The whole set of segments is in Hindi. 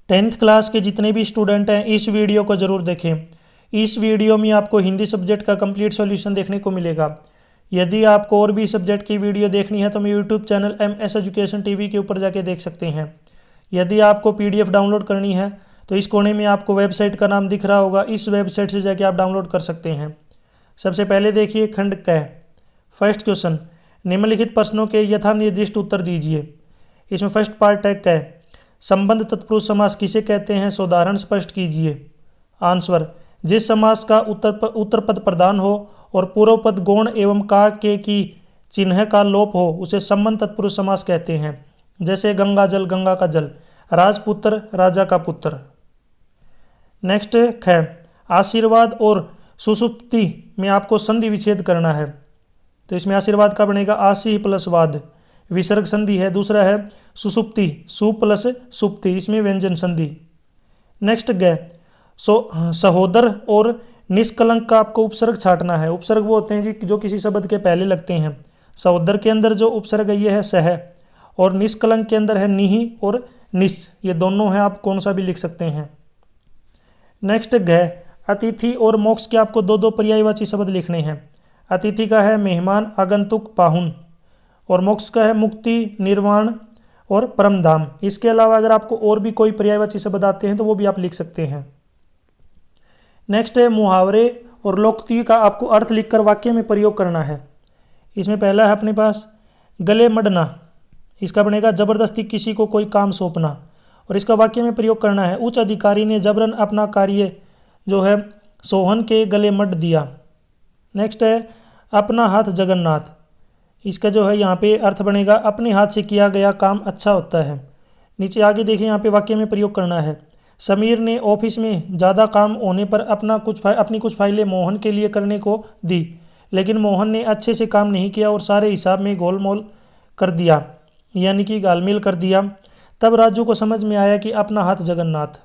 10th क्लास के जितने भी स्टूडेंट हैं इस वीडियो को ज़रूर देखें। इस वीडियो में आपको हिंदी सब्जेक्ट का कंप्लीट सॉल्यूशन देखने को मिलेगा। यदि आपको और भी सब्जेक्ट की वीडियो देखनी है तो मैं YouTube channel MS education TV के ऊपर जाके देख सकते हैं। यदि आपको PDF डाउनलोड करनी है तो इस कोने में आपको वेबसाइट का नाम दिख रहा होगा, इस वेबसाइट से जाके आप डाउनलोड कर सकते हैं। सबसे पहले देखिए खंड क। फर्स्ट क्वेश्चन, निम्नलिखित प्रश्नों के यथानिर्दिष्ट उत्तर दीजिए। इसमें फर्स्ट पार्ट है क। संबंध तत्पुरुष समास किसे कहते हैं, सोदाहरण स्पष्ट कीजिए। आंसर, जिस समास का उत्तर पद प्रधान हो और पूर्व पद गौण एवं का के की चिन्ह का लोप हो उसे संबंध तत्पुरुष समास कहते हैं। जैसे गंगा जल, गंगा का जल, राजपुत्र, राजा का पुत्र। नेक्स्ट ख। आशीर्वाद और सुसुप्ति में आपको संधि विच्छेद करना है। तो इसमें आशीर्वाद का बनेगा आशी प्लस वाद, विसर्ग संधि है। दूसरा है सुसुप्ति, सु प्लस सुप्ति, इसमें व्यंजन संधि। नेक्स्ट ग। सहोदर और निष्कलंक का आपको उपसर्ग छाटना है। उपसर्ग वो होते हैं जी जो किसी शब्द के पहले लगते हैं। सहोदर के अंदर जो उपसर्ग है ये है सह, और निष्कलंक के अंदर है निहि और निश, ये दोनों हैं, आप कौन सा भी लिख सकते हैं। नेक्स्ट घ। अतिथि और मोक्ष के आपको दो दो पर्यायवाची शब्द लिखने हैं। अतिथि का है मेहमान, आगंतुक, पाहुन, और मोक्ष का है मुक्ति, निर्वाण और परमधाम। इसके अलावा अगर आपको और भी कोई पर्यायवाची शब्द आते हैं तो वो भी आप लिख सकते हैं। नेक्स्ट है मुहावरे और लोकोक्ति का आपको अर्थ लिखकर वाक्य में प्रयोग करना है। इसमें पहला है अपने पास गले मडना, इसका बनेगा जबरदस्ती किसी को कोई काम सौंपना, और इसका वाक्य में प्रयोग करना है उच्च अधिकारी ने जबरन अपना कार्य जो है सोहन के गले मड दिया। नेक्स्ट है अपना हाथ जगन्नाथ, इसका जो है यहाँ पे अर्थ बनेगा अपने हाथ से किया गया काम अच्छा होता है। नीचे आगे देखिए यहाँ पे वाक्य में प्रयोग करना है समीर ने ऑफिस में ज़्यादा काम होने पर अपनी कुछ फाइलें मोहन के लिए करने को दी, लेकिन मोहन ने अच्छे से काम नहीं किया और सारे हिसाब में गोलमोल कर दिया, यानी कि गालमेल कर दिया। तब राजू को समझ में आया कि अपना हाथ जगन्नाथ।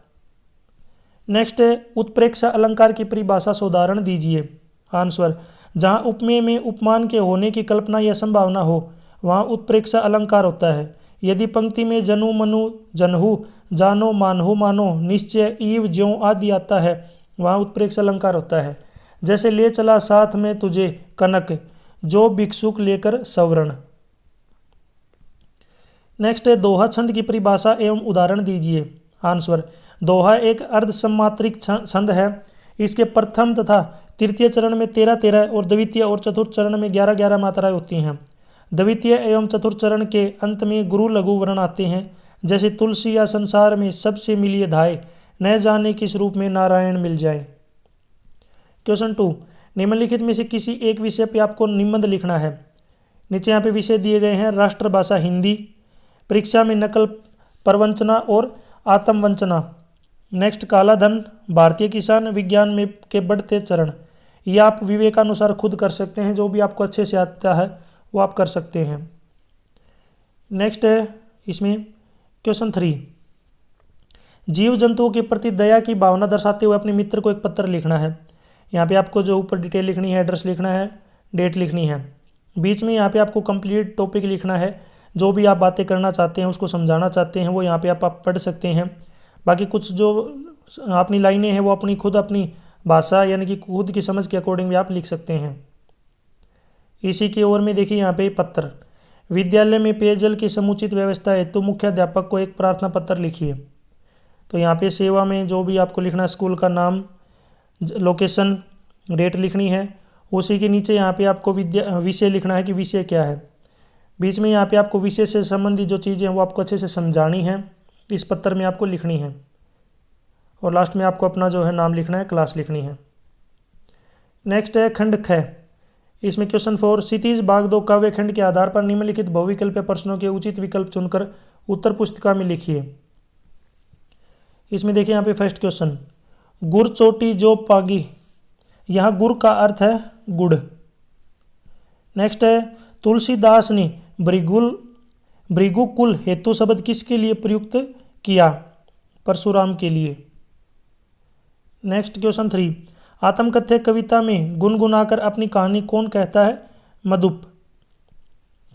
नेक्स्ट है उत्प्रेक्षा अलंकार की परिभाषा से उदाहरण दीजिए। आंसर, जहाँ उपमेय में उपमान के होने की कल्पना या संभावना हो वहाँ उत्प्रेक्षा अलंकार होता है। यदि पंक्ति में जनु मनु जनहु जानो मानहु मानो निश्चय ईव ज्यों आदि आता है वहाँ उत्प्रेक्षा अलंकार होता है। जैसे ले चला साथ में तुझे कनक, जो भिक्षुक लेकर सवर्ण। नेक्स्ट है दोहा छंद की परिभाषा एवं उदाहरण दीजिए। आंसर, दोहा एक अर्धसम्मात्रिक छंद है। इसके प्रथम तथा तृतीय चरण में 13-13 और द्वितीय और चतुर्थ चरण में 11-11 मात्राएं होती हैं। द्वितीय एवं चतुर्थ चरण के अंत में गुरु लघु वर्ण आते हैं। जैसे तुलसी या संसार में सबसे मिलिए धाय, न जाने किस रूप में नारायण मिल जाए। क्वेश्चन 2, निम्नलिखित में से किसी एक विषय पे आपको निबंध लिखना है। नीचे यहाँ पे विषय दिए गए हैं राष्ट्रभाषा हिंदी, परीक्षा में नकल प्रवंचना और आत्मवंचना। नेक्स्ट काला धन, भारतीय किसान, विज्ञान में के बढ़ते चरण। ये आप विवेकानुसार खुद कर सकते हैं, जो भी आपको अच्छे से आता है वो आप कर सकते हैं। नेक्स्ट है इसमें क्वेश्चन 3, जीव जंतुओं के प्रति दया की भावना दर्शाते हुए अपने मित्र को एक पत्र लिखना है। यहाँ पे आपको जो ऊपर डिटेल लिखनी है, एड्रेस लिखना है, डेट लिखनी है। बीच में यहाँ पे आपको कंप्लीट टॉपिक लिखना है, जो भी आप बातें करना चाहते हैं उसको समझाना चाहते हैं वो यहाँ पे आप पढ़ सकते हैं। बाकी कुछ जो अपनी लाइनें हैं वो अपनी भाषा यानी कि खुद की समझ के अकॉर्डिंग भी आप लिख सकते हैं। इसी की ओर में देखिए यहाँ पे पत्र, विद्यालय में पेयजल की समुचित व्यवस्था हेतु मुख्याध्यापक को एक प्रार्थना पत्र लिखिए। तो यहाँ पे सेवा में जो भी आपको लिखना है, स्कूल का नाम, लोकेशन, डेट लिखनी है। उसी के नीचे यहाँ पे आपको विषय लिखना है कि विषय क्या है। बीच में यहाँ पे आपको विषय से संबंधित जो चीज़ें हैं वो आपको अच्छे से समझानी है, इस पत्र में आपको लिखनी है। और लास्ट में आपको अपना जो है नाम लिखना है, क्लास लिखनी है। नेक्स्ट है खंड ख। इसमें क्वेश्चन 4, क्षितिज भाग 2 काव्य खंड के आधार पर निम्नलिखित बहुविकल्पीय प्रश्नों के उचित विकल्प चुनकर उत्तर पुस्तिका में लिखिए। इसमें देखिए यहाँ पे फर्स्ट क्वेश्चन, गुर चोटी जो पागी, यहाँ गुर का अर्थ है गुड़। नेक्स्ट है तुलसीदास ने भृगुकुल हेतु शब्द किसके लिए प्रयुक्त किया, परशुराम के लिए। नेक्स्ट क्वेश्चन 3, आत्मकथ्य कविता में गुनगुनाकर अपनी कहानी कौन कहता है, मधुप।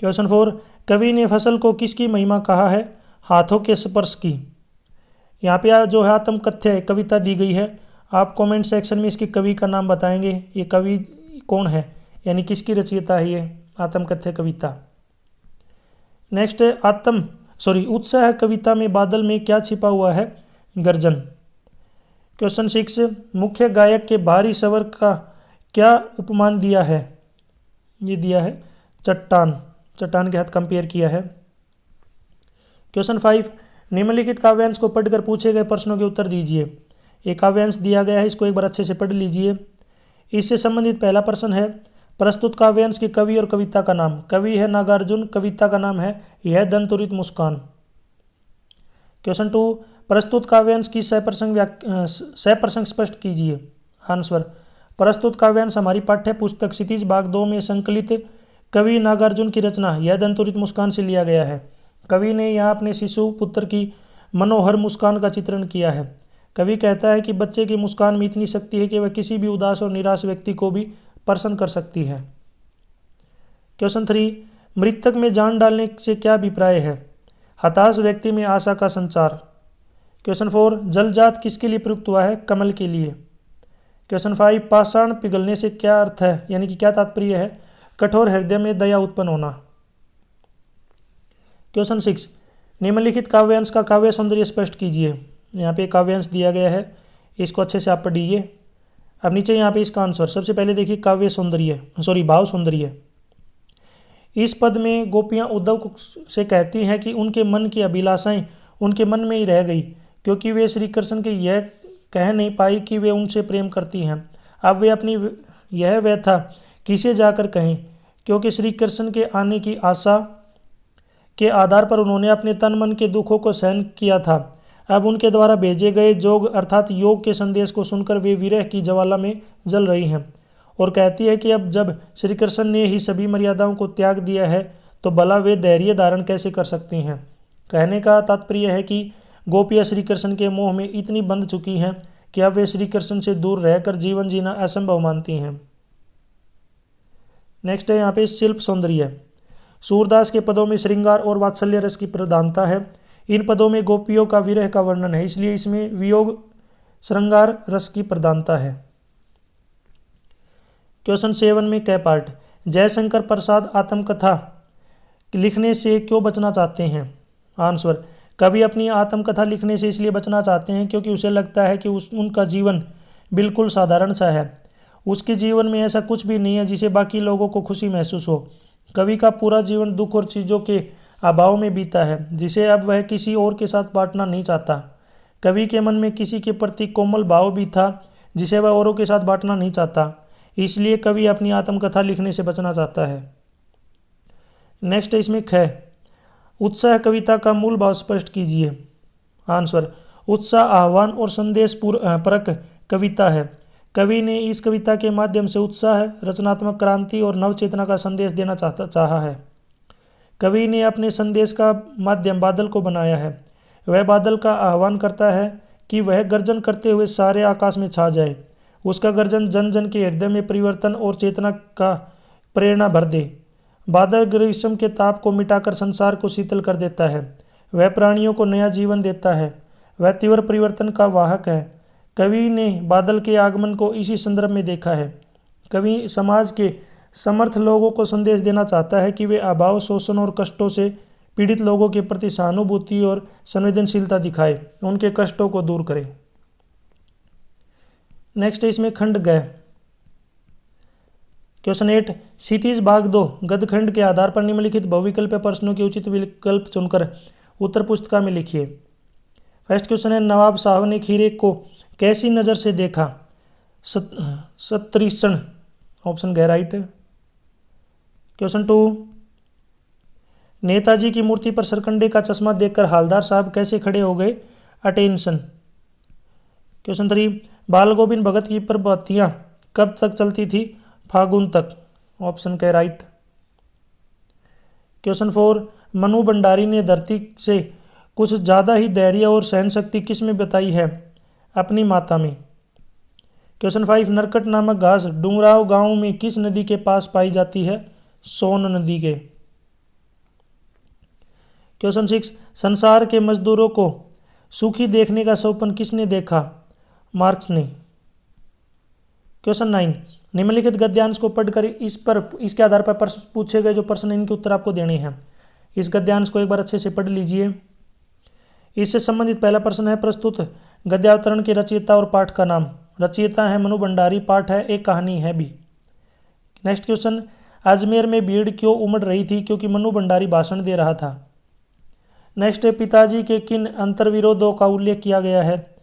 क्वेश्चन 4, कवि ने फसल को किसकी महिमा कहा है, हाथों के स्पर्श की। यहाँ पे जो है आत्मकथ्य कविता दी गई है। आप कमेंट सेक्शन में इसके कवि का नाम बताएंगे, ये कवि कौन है, यानी किसकी रचयिता है ये आत्मकथ्य कविता। नेक्स्ट है उत्साह कविता में बादल में क्या छिपा हुआ है, गर्जन। क्वेश्चन 6, मुख्य गायक के बाहरी स्वर का क्या उपमान दिया है, ये दिया है चट्टान, चट्टान के साथ कंपेयर किया है। क्वेश्चन 5, निम्नलिखित काव्यांश को पढ़कर पूछे गए प्रश्नों के उत्तर दीजिए। एक काव्यांश दिया गया है, इसको एक बार अच्छे से पढ़ लीजिए। इससे संबंधित पहला प्रश्न है, प्रस्तुत काव्यांश के कवि और कविता का नाम। कवि है नागार्जुन, कविता का नाम है यह दंतुरित मुस्कान। क्वेश्चन 2, प्रस्तुत काव्यांश की सप्रसंग स्पष्ट कीजिए। आंसर, प्रस्तुत काव्यांश हमारी पाठ्य पुस्तक क्षितिज भाग 2 में संकलित कवि नागार्जुन की रचना यह दंतुरित मुस्कान से लिया गया है। कवि ने यहाँ अपने शिशु पुत्र की मनोहर मुस्कान का चित्रण किया है। कवि कहता है कि बच्चे की मुस्कान में इतनी शक्ति है कि वह किसी भी उदास और निराश व्यक्ति को भी प्रसन्न कर सकती है। क्वेश्चन 3, मृतक में जान डालने से क्या अभिप्राय है, हताश व्यक्ति में आशा का संचार। क्वेश्चन 4, जलजात किसके लिए प्रयुक्त हुआ है, कमल के लिए। क्वेश्चन 5, पाषाण पिघलने से क्या अर्थ है, यानी कि क्या तात्पर्य है, कठोर हृदय में दया उत्पन्न होना। क्वेश्चन 6, निम्नलिखित काव्यांश का काव्य सौंदर्य स्पष्ट कीजिए। यहाँ पे काव्यांश दिया गया है, इसको अच्छे से आप पढ़िए। अब नीचे यहाँ पे इसका आंसर, सबसे पहले देखिए काव्य सौंदर्य भाव सौंदर्य। इस पद में गोपियाँ उद्धव से कहती हैं कि उनके मन की अभिलाषाएं उनके मन में ही रह गई, क्योंकि वे श्री कृष्ण के यह कह नहीं पाई कि वे उनसे प्रेम करती हैं। अब वे अपनी यह व्यथा किसे जाकर कहें, क्योंकि श्री कृष्ण के आने की आशा के आधार पर उन्होंने अपने तन मन के दुखों को सहन किया था। अब उनके द्वारा भेजे गए जोग अर्थात योग के संदेश को सुनकर वे विरह की ज्वाला में जल रही हैं और कहती है कि अब जब श्री कृष्ण ने ही सभी मर्यादाओं को त्याग दिया है तो भला वे धैर्य धारण कैसे कर सकती हैं। कहने का तात्पर्य है कि गोपियाँ श्री कृष्ण के मोह में इतनी बंध चुकी हैं कि अब वे श्री कृष्ण से दूर रहकर जीवन जीना असंभव मानती हैं। नेक्स्ट है यहाँ पे शिल्प सौंदर्य। सूरदास के पदों में श्रृंगार और वात्सल्य रस की प्रधानता है। इन पदों में गोपियों का विरह का वर्णन है, इसलिए इसमें वियोग श्रृंगार रस की प्रधानता है। क्वेश्चन 7 में क पार्ट, जयशंकर प्रसाद आत्मकथा लिखने से क्यों बचना चाहते हैं। आंसर, कवि अपनी आत्मकथा लिखने से इसलिए बचना चाहते हैं क्योंकि उसे लगता है कि उनका जीवन बिल्कुल साधारण सा है। उसके जीवन में ऐसा कुछ भी नहीं है जिसे बाकी लोगों को खुशी महसूस हो। कवि का पूरा जीवन दुख और चीज़ों के अभाव में बीता है, जिसे अब वह किसी और के साथ बांटना नहीं चाहता। कवि के मन में किसी के प्रति कोमल भाव भी था जिसे वह औरों के साथ बांटना नहीं चाहता, इसलिए कवि अपनी आत्मकथा लिखने से बचना चाहता है। नेक्स्ट इसमें ख, उत्साह कविता का मूल भाव स्पष्ट कीजिए। आंसर, उत्साह आह्वान और संदेश परक कविता है। कवि ने इस कविता के माध्यम से उत्साह, रचनात्मक क्रांति और नवचेतना का संदेश देना चाहा है। कवि ने अपने संदेश का माध्यम बादल को बनाया है। वह बादल का आह्वान करता है कि वह गर्जन करते हुए सारे आकाश में छा जाए। उसका गर्जन जन जन के हृदय में परिवर्तन और चेतना का प्रेरणा भर दे। बादल ग्रीष्म के ताप को मिटाकर संसार को शीतल कर देता है। वह प्राणियों को नया जीवन देता है। वह तीव्र परिवर्तन का वाहक है। कवि ने बादल के आगमन को इसी संदर्भ में देखा है। कवि समाज के समर्थ लोगों को संदेश देना चाहता है कि वे अभाव, शोषण और कष्टों से पीड़ित लोगों के प्रति सहानुभूति और संवेदनशीलता दिखाए, उनके कष्टों को दूर करें। नेक्स्ट इसमें खंड ग। क्वेश्चन 8, क्षितिज भाग 2 गद्यखंड के आधार पर निम्नलिखित बहुविकल्प प्रश्नों के उचित विकल्प चुनकर उत्तर पुस्तिका में लिखिए। फर्स्ट क्वेश्चन है, नवाब साहब ने खीरे को कैसी नज़र से देखा। सतृषण, ऑप्शन ग राइट है। क्वेश्चन 2, नेताजी की मूर्ति पर सरकंडे का चश्मा देखकर हालदार साहब कैसे खड़े हो गए। अटेंशन। क्वेश्चन 3, बाल गोविंद भगत की प्रभातियाँ कब तक चलती थी। फागुन तक, ऑप्शन के राइट। क्वेश्चन 4, मनु भंडारी ने धरती से कुछ ज़्यादा ही धैर्य और सहन शक्ति किस में बताई है। अपनी माता में। क्वेश्चन 5, नरकट नामक घास डुमराव गांव में किस नदी के पास पाई जाती है। सोन नदी के। क्वेश्चन 6, संसार के मजदूरों को सुखी देखने का सपन किसने देखा? मार्क्स ने। क्वेश्चन 9, निम्नलिखित गद्यांश को पढ़कर इसके आधार पर प्रश्न पूछे गए जो प्रश्न इनके उत्तर आपको देने हैं। इस गद्यांश को एक बार अच्छे से पढ़ लीजिए। इससे संबंधित पहला प्रश्न है, प्रस्तुत गद्यावतरण के रचयिता और पाठ का नाम। रचयिता है मनु भंडारी, पाठ है एक कहानी है भी। नेक्स्ट क्वेश्चन, अजमेर में भीड़ क्यों उमड़ रही थी? क्योंकि मनु भंडारी भाषण दे रहा था। नेक्स्ट है, पिताजी के किन अंतर्विरोधों का उल्लेख किया गया है?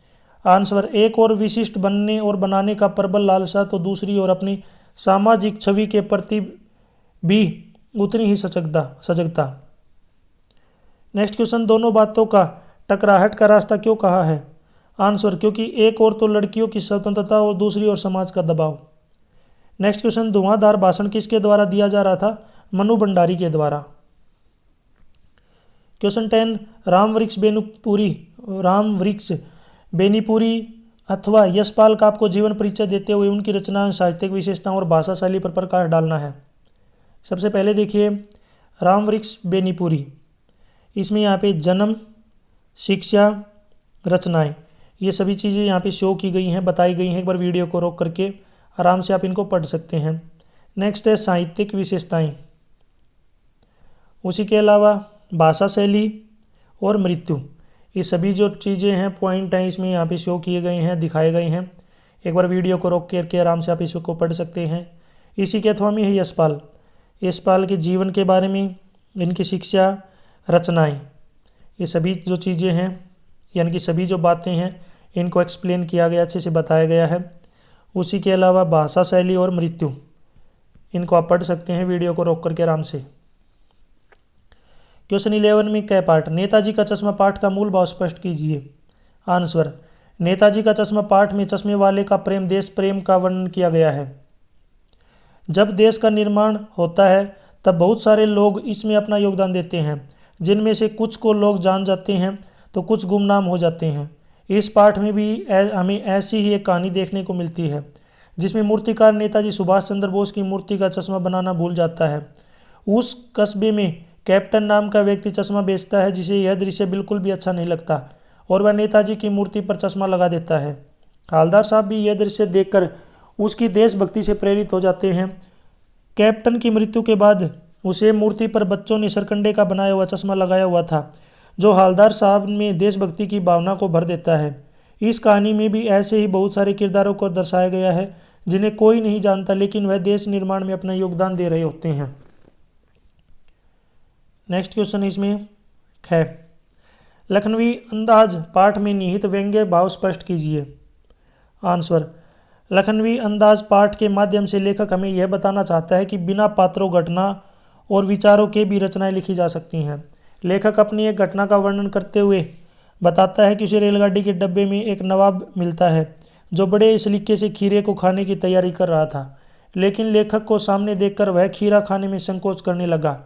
आंसर, एक और विशिष्ट बनने और बनाने का प्रबल लालसा, तो दूसरी ओर अपनी सामाजिक छवि के प्रति भी उतनी ही सजगता। नेक्स्ट क्वेश्चन, दोनों बातों का टकराहट का रास्ता क्यों कहा है? आंसर, क्योंकि एक और तो लड़कियों की स्वतंत्रता और दूसरी ओर समाज का दबाव। नेक्स्ट क्वेश्चन, धुआंधार भाषण किसके द्वारा दिया जा रहा था? मनु भंडारी के द्वारा। क्वेश्चन 10, राम वृक्ष बेनीपुरी अथवा यशपाल का आपको जीवन परिचय देते हुए उनकी रचना, साहित्यिक विशेषताओं और भाषा शैली पर प्रकाश डालना है। सबसे पहले देखिए राम वृक्ष बेनीपुरी, इसमें यहाँ पे जन्म, शिक्षा, रचनाएं, ये सभी चीज़ें यहाँ पे शो की गई हैं, बताई गई हैं। एक बार वीडियो को रोक करके आराम से आप इनको पढ़ सकते हैं। नेक्स्ट है साहित्यिक विशेषताएं, उसी के अलावा भाषा शैली और मृत्यु, ये सभी जो चीज़ें हैं, पॉइंट हैं, इसमें यहाँ पे शो किए गए हैं, दिखाए गए हैं। एक बार वीडियो को रोक करके आराम से आप इसको पढ़ सकते हैं। इसी के अथवा में है यशपाल के जीवन के बारे में, इनकी शिक्षा, रचनाएं, ये सभी जो चीज़ें हैं, यानी कि सभी जो बातें हैं, इनको एक्सप्लेन किया गया, अच्छे से बताया गया है। उसी के अलावा भाषा शैली और मृत्यु, इनको आप पढ़ सकते हैं वीडियो को रोक करके आराम से। क्वेश्चन 11 में कै पाठ, नेताजी का चश्मा पाठ का मूल भाव स्पष्ट कीजिए। आंसर, नेताजी का चश्मा पाठ में चश्मे वाले का प्रेम, देश प्रेम का वर्णन किया गया है। जब देश का निर्माण होता है तब बहुत सारे लोग इसमें अपना योगदान देते हैं, जिनमें से कुछ को लोग जान जाते हैं तो कुछ गुमनाम हो जाते हैं। इस पाठ में भी हमें ऐसी ही एक कहानी देखने को मिलती है, जिसमें मूर्तिकार नेताजी सुभाष चंद्र बोस की मूर्ति का चश्मा बनाना भूल जाता है। उस कस्बे में कैप्टन नाम का व्यक्ति चश्मा बेचता है, जिसे यह दृश्य बिल्कुल भी अच्छा नहीं लगता और वह नेताजी की मूर्ति पर चश्मा लगा देता है। हवलदार साहब भी यह दृश्य देखकर उसकी देशभक्ति से प्रेरित हो जाते हैं। कैप्टन की मृत्यु के बाद उसे मूर्ति पर बच्चों ने सरकंडे का बनाया हुआ चश्मा लगाया हुआ था, जो हवलदार साहब में देशभक्ति की भावना को भर देता है। इस कहानी में भी ऐसे ही बहुत सारे किरदारों को दर्शाया गया है, जिन्हें कोई नहीं जानता, लेकिन वह देश निर्माण में अपना योगदान दे रहे होते हैं। नेक्स्ट क्वेश्चन इसमें है, लखनवी अंदाज पाठ में निहित व्यंग्य भाव स्पष्ट कीजिए। आंसर, लखनवी अंदाज पाठ के माध्यम से लेखक हमें यह बताना चाहता है कि बिना पात्रों, घटना और विचारों के भी रचनाएं लिखी जा सकती हैं। लेखक अपनी एक घटना का वर्णन करते हुए बताता है कि उसे रेलगाड़ी के डब्बे में एक नवाब मिलता है, जो बड़े सलीके से खीरे को खाने की तैयारी कर रहा था, लेकिन लेखक को सामने देखकर वह खीरा खाने में संकोच करने लगा।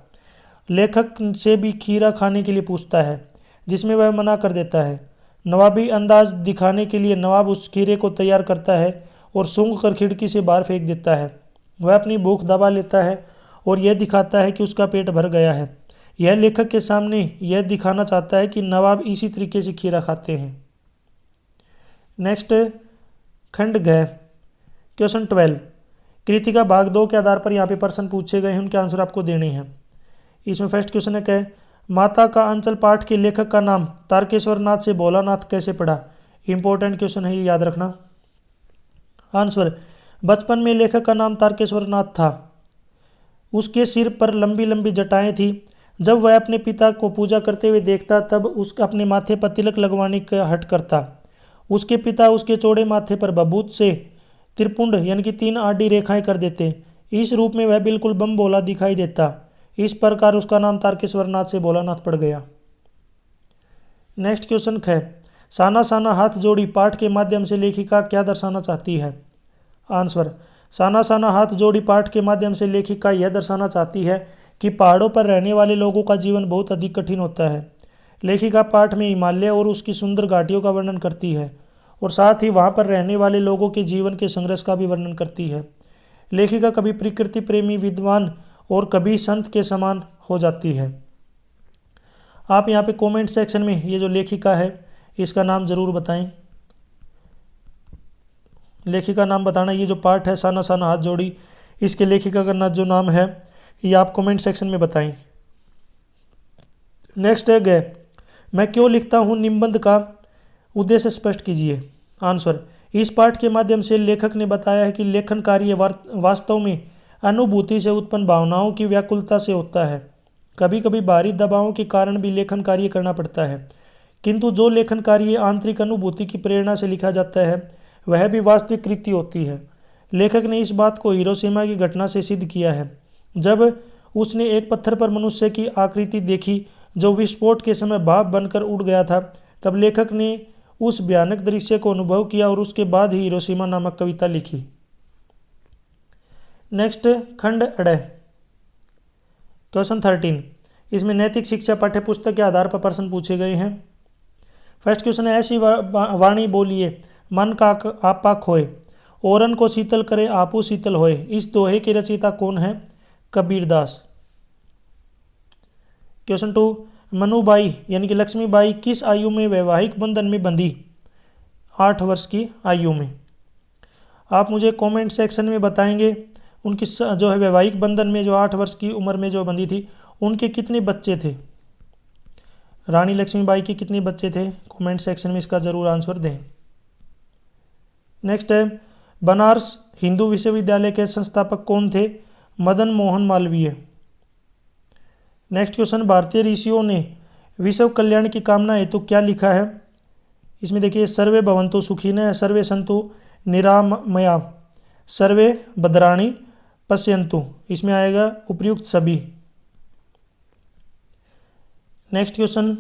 लेखक से भी खीरा खाने के लिए पूछता है, जिसमें वह मना कर देता है। नवाबी अंदाज दिखाने के लिए नवाब उस खीरे को तैयार करता है और सूंघ कर खिड़की से बाहर फेंक देता है। वह अपनी भूख दबा लेता है और यह दिखाता है कि उसका पेट भर गया है। यह लेखक के सामने यह दिखाना चाहता है कि नवाब इसी तरीके से खीरा खाते हैं। नेक्स्ट खंड घ, क्वेश्चन 12, कृतिका भाग 2 के आधार पर यहाँ पे प्रश्न पूछे गए हैं, उनके आंसर आपको देने हैं। इसमें फर्स्ट क्वेश्चन है क्या, माता का अंचल पाठ के लेखक का नाम तारकेश्वर नाथ से भोलानाथ कैसे पड़ा? इंपॉर्टेंट क्वेश्चन है, ये याद रखना। आंसर, बचपन में लेखक का नाम तारकेश्वर नाथ था। उसके सिर पर लंबी लंबी जटाएं थी। जब वह अपने पिता को पूजा करते हुए देखता तब उसका अपने माथे पर तिलक लगवाने का हट करता। उसके पिता उसके चौड़े माथे पर बबूत से त्रिपुंड यानी कि 3 आडी रेखाएं कर देते। इस रूप में वह बिल्कुल बम भोला दिखाई देता। इस प्रकार उसका नाम तारकेश्वर नाथ से भोलानाथ पड़ गया। नेक्स्ट क्वेश्चन है, साना साना हाथ जोड़ी पाठ के माध्यम से लेखिका क्या दर्शाना चाहती है? आंसर, साना साना हाथ जोड़ी पाठ के माध्यम से लेखिका यह दर्शाना चाहती है कि पहाड़ों पर रहने वाले लोगों का जीवन बहुत अधिक कठिन होता है। लेखिका पाठ में हिमालय और उसकी सुंदर घाटियों का वर्णन करती है और साथ ही वहाँ पर रहने वाले लोगों के जीवन के संघर्ष का भी वर्णन करती है। लेखिका कभी प्रकृति प्रेमी विद्वान और कभी संत के समान हो जाती है। आप यहाँ पे कमेंट सेक्शन में ये जो लेखिका है इसका नाम ज़रूर बताएं। लेखिका नाम बताना। ये जो पार्ट है साना साना हाथ जोड़ी, इसके लेखिका का जो नाम है ये आप कमेंट सेक्शन में बताएं। नेक्स्ट है मैं क्यों लिखता हूँ निबंध का उद्देश्य स्पष्ट कीजिए। आंसर, इस पाठ के माध्यम से लेखक ने बताया है कि लेखन कार्य वास्तव में अनुभूति से उत्पन्न भावनाओं की व्याकुलता से होता है। कभी कभी बाहरी दबावों के कारण भी लेखन कार्य करना पड़ता है, किंतु जो लेखन कार्य आंतरिक अनुभूति की प्रेरणा से लिखा जाता है वह भी वास्तविक कृति होती है। लेखक ने इस बात को हिरोशिमा की घटना से सिद्ध किया है। जब उसने एक पत्थर पर मनुष्य की आकृति देखी जो विस्फोट के समय भाप बनकर उड़ गया था, तब लेखक ने उस भयानक दृश्य को अनुभव किया और उसके बाद ही हिरोशिमा नामक कविता लिखी। नेक्स्ट खंड अ क्वेश्चन 13, इसमें नैतिक शिक्षा पाठ्य पुस्तक के आधार पर प्रश्न पूछे गए हैं। फर्स्ट क्वेश्चन है, ऐसी वाणी बोलिए मन का आपा खोए, औरन को शीतल करे आपू शीतल होए। इस दोहे के रचयिता कौन है? कबीरदास। क्वेश्चन 2, मनुबाई यानी कि लक्ष्मीबाई किस आयु में वैवाहिक बंधन में बंधी? 8 वर्ष की आयु में। आप मुझे कमेंट सेक्शन में बताएंगे उनकी जो है वैवाहिक बंधन में जो 8 वर्ष की उम्र में जो बंधी थी उनके कितने बच्चे थे? रानी लक्ष्मीबाई के कितने बच्चे थे? कमेंट सेक्शन में इसका जरूर आंसर दें। नेक्स्ट है, बनारस हिंदू विश्वविद्यालय के संस्थापक कौन थे? मदन मोहन मालवीय। नेक्स्ट क्वेश्चन, भारतीय ऋषियों ने विश्व कल्याण की कामना हेतु क्या लिखा है? इसमें देखिए, सर्वे भवन्तु सुखिनः, सर्वे सन्तु निरामया, सर्वे भद्राणि पश्यन्तु। इसमें आएगा उपयुक्त सभी। नेक्स्ट क्वेश्चन,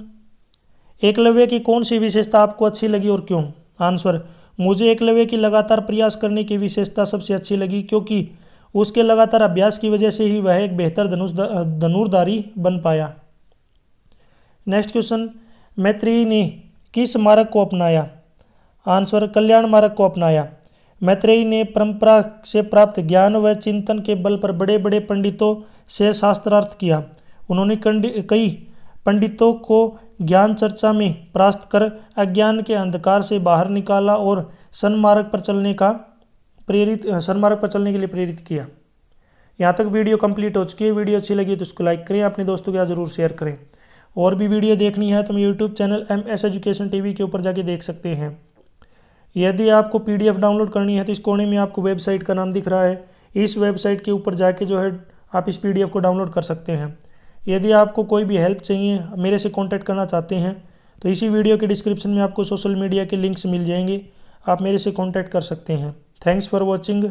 एकलव्य की कौन सी विशेषता आपको अच्छी लगी और क्यों? आंसर, मुझे एकलव्य की लगातार प्रयास करने की विशेषता सबसे अच्छी लगी, क्योंकि उसके लगातार अभ्यास की वजह से ही वह एक बेहतर धनुर्धारी बन पाया। नेक्स्ट क्वेश्चन, मैत्रेयी ने किस मार्ग को अपनाया? आंसर, कल्याण मार्ग को अपनाया। मैत्रेयी ने परंपरा से प्राप्त ज्ञान व चिंतन के बल पर बड़े बड़े पंडितों से शास्त्रार्थ किया। उन्होंने कई पंडितों को ज्ञान चर्चा में परास्त कर अज्ञान के अंधकार से बाहर निकाला और सन्मार्ग पर चलने के लिए प्रेरित किया। यहाँ तक वीडियो कंप्लीट हो चुकी है। वीडियो अच्छी लगी तो उसको लाइक करें, अपने दोस्तों के साथ जरूर शेयर करें। और भी वीडियो देखनी है तो मैं YouTube channel MS education TV के ऊपर जाके देख सकते हैं। यदि आपको PDF डाउनलोड करनी है तो इस कोने में आपको वेबसाइट का नाम दिख रहा है, इस वेबसाइट के ऊपर जाके जो है आप इस PDF को डाउनलोड कर सकते हैं। यदि आपको कोई भी हेल्प चाहिए, मेरे से कांटेक्ट करना चाहते हैं, तो इसी वीडियो के डिस्क्रिप्शन में आपको सोशल मीडिया के लिंक्स मिल जाएंगे, आप मेरे से कांटेक्ट कर सकते हैं। Thanks for watching.